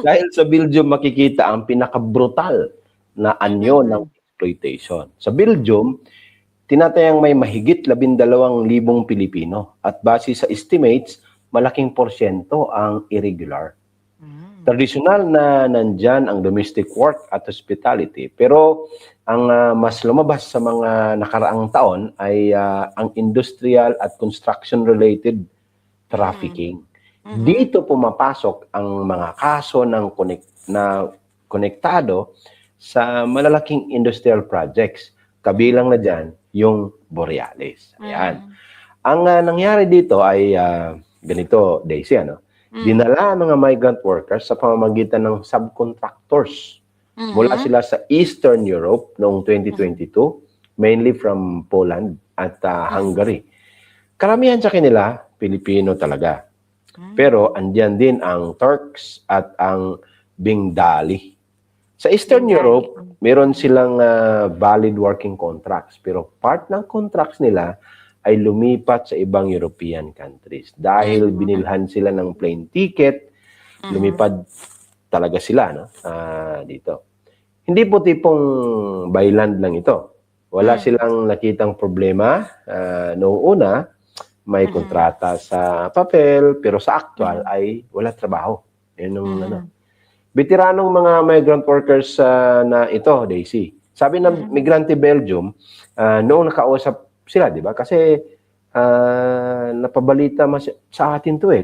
Dahil sa Belgium makikita ang pinaka-brutal na anyo ng exploitation. Sa Belgium, tinatayang may mahigit 12,000 Pilipino at base sa estimates, malaking porsyento ang irregular. Tradisyonal na nandyan ang domestic work at hospitality, pero ang mas lumabas sa mga nakaraang taon ay ang industrial at construction-related trafficking. Dito pumapasok ang mga kaso ng konektado sa malalaking industrial projects. Kabilang na dyan yung Borealis. Ayan. Ang nangyari dito ay ganito, Daisy, ano? Dinala ang mga migrant workers sa pamamagitan ng subcontractors. Mula sila sa Eastern Europe noong 2022, mainly from Poland at Hungary. Karamihan sa kanila, Pilipino talaga. Pero andyan din ang Turks at ang Bengali. Sa Eastern Europe, meron silang valid working contracts. Pero part ng contracts nila ay lumipat sa ibang European countries. Dahil binilhan sila ng plane ticket, lumipad talaga sila, no? Dito. Hindi po tipong by land lang ito. Wala silang nakitang problema. Noong una, may kontrata sa papel, pero sa actual ay wala trabaho. Yun yung veteranong mga migrant workers na ito, Daisy. Sabi ng Migrante Belgium, noong nakausap sila, di ba? Kasi napabalita sa atin to eh.